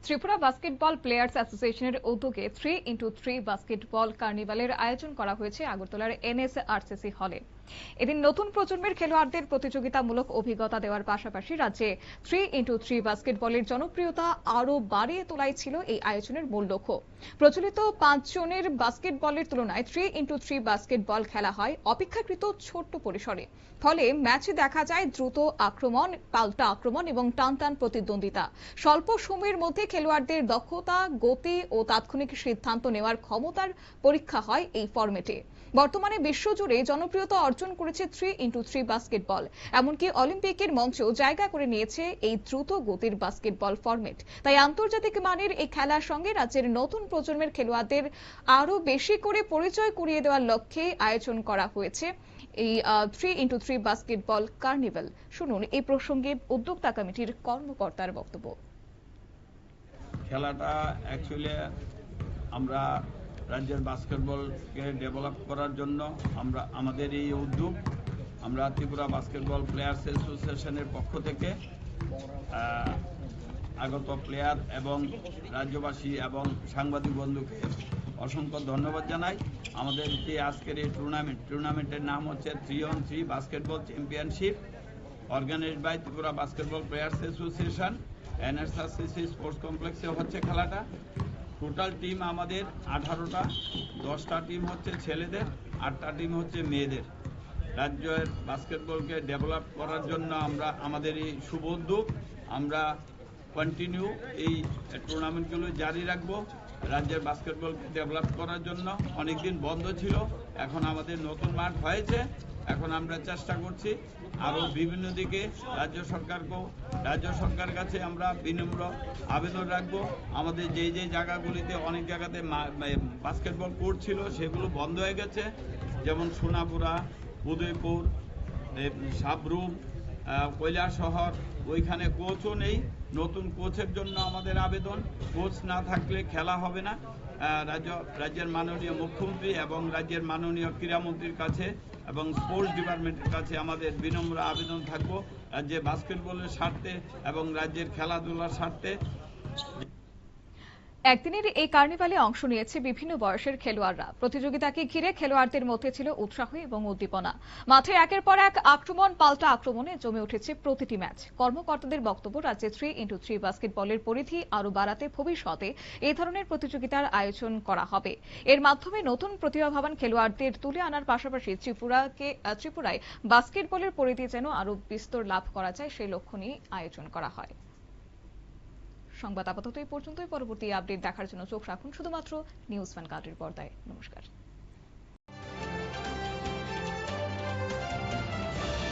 Tripura basketball players অ্যাসোসিয়েশনের উদ্যোগে 3x3 basketball কার্নিভালের আয়োজন করা হয়েছে আগরতলার NSRCC হলে। এদিন নতুন প্রজন্মের খেলোয়াড়দের প্রতিযোগিতামূলক অভিজ্ঞতা দেওয়ার পাশাপাশি রাজ্যে 3x3 বাস্কেটবলের জনপ্রিয়তা আরও বাড়িয়ে তোলাই ছিল এই আয়োজনের মূল লক্ষ্য। প্রচলিত 5 জনের বাস্কেটবলের তুলনায় 3x3 বাস্কেটবল খেলা হয় অপেক্ষাকৃত ছোট্ট পরিসরে। ফলে ম্যাচে দেখা যায় দ্রুত আক্রমণ, পাল্টা আক্রমণ এবং টানটান প্রতিদ্বন্দ্বিতা। স্বল্প সময়ের মধ্যে খেলোয়াড়দের দক্ষতা, গতি ও তাৎক্ষণিক সিদ্ধান্ত নেওয়ার ক্ষমতার পরীক্ষা হয় এই ফরম্যাটে। বর্তমানে বিশ্বজুড়ে জনপ্রিয়তা অর্জন করেছে 3x3 বাস্কেটবল। এমনকি অলিম্পিকের মঞ্চেও জায়গা করে নিয়েছে এই দ্রুত গতির বাস্কেটবল ফরম্যাট। তাই আন্তর্জাতিক মানের এই খেলার সঙ্গে রাজ্যের নতুন প্রজন্মের খেলোয়াড়দের আরো বেশি করে পরিচয় করিয়ে দেওয়ার লক্ষ্যে আয়োজন করা হয়েছে এই 3x3 বাস্কেটবল কার্নিভাল। শুনুন এই প্রসঙ্গে উদ্যোক্তা কমিটির কর্মকর্তার বক্তব্য। খেলাটা অ্যাকচুয়ালি আমরা রাজ্যের বাস্কেটবলকে ডেভেলপ করার জন্য আমাদের এই উদ্যোগ আমরা ত্রিপুরা বাস্কেটবল প্লেয়ার্স অ্যাসোসিয়েশনের পক্ষ থেকে আগত প্লেয়ার এবং রাজ্যবাসী এবং সাংবাদিক বন্ধুকে অসংখ্য ধন্যবাদ জানাই। আমাদের যে আজকের এই টুর্নামেন্টের নাম হচ্ছে 3x3 basketball championship, organized by Tripura basketball players association. NSRCC sports কমপ্লেক্সে হচ্ছে খেলাটা। টোটাল টিম আমাদের 18টা, 10টা টিম হচ্ছে ছেলেদের, 8টা টিম হচ্ছে মেয়েদের। রাজ্যের বাস্কেটবলকে ডেভেলপ করার জন্য আমাদের এই শুভ উদ্যোগ আমরা কন্টিনিউ এই টুর্নামেন্টগুলো জারি রাখবো। রাজ্যের বাস্কেটবলকে ডেভেলপ করার জন্য অনেকদিন বন্ধ ছিল, এখন আমাদের নতুন মাঠ হয়েছে। এখন আমরা চেষ্টা করছি আরও বিভিন্ন দিকে রাজ্য সরকার কাছে আমরা বিনম্র আবেদন রাখবো। আমাদের যে জায়গাগুলিতে অনেক জায়গাতে বাস্কেটবল কোর্ট ছিল সেগুলো বন্ধ হয়ে গেছে, যেমন সোনাপুরা, উদয়পুর, সাবরুম, কৈলাসহর, ওইখানে কোচও নেই। নতুন কোচের জন্য আমাদের আবেদন। কোচ না থাকলে খেলা হবে না। রাজ্যের মাননীয় মুখ্যমন্ত্রী এবং রাজ্যের মাননীয় ক্রীড়ামন্ত্রীর কাছে এবং স্পোর্টস ডিপার্টমেন্টের কাছে আমাদের বিনম্র আবেদন থাকবো রাজ্যে বাস্কেটবলের স্বার্থে এবং রাজ্যের খেলাধুলার স্বার্থে। একদিনের এই কার্নিভালে অংশ নিয়েছে বিভিন্ন বয়সের খেলোয়াড়রা। প্রতিযোগিতাকে ঘিরে খেলোয়াড়দের মধ্যে ছিল উৎসাহ এবং উদ্দীপনা। মাঠে একের পর এক আক্রমণ, পাল্টা আক্রমণে জমে উঠেছে প্রতিটি ম্যাচ। কর্মকর্তাদের বক্তব্য, রাজ্যে 3x3 বাস্কেটবলের পরিধি আরও বাড়াতে ভবিষ্যতে এই ধরনের প্রতিযোগিতার আয়োজন করা হবে। এর মাধ্যমে নতুন প্রতিভাবান খেলোয়াড়দের তুলে আনার পাশাপাশি ত্রিপুরায় বাস্কেটবলের পরিধি যেন আরও বিস্তর লাভ করা যায় সেই লক্ষ্য নিয়ে আয়োজন করা হয়। সংবাদ আপাতত এই পর্যন্তই। পরবর্তী আপডেট দেখার জন্য চোখ রাখুন শুধুমাত্র নিউজ ভ্যানগার্ডের পর্দায়। নমস্কার।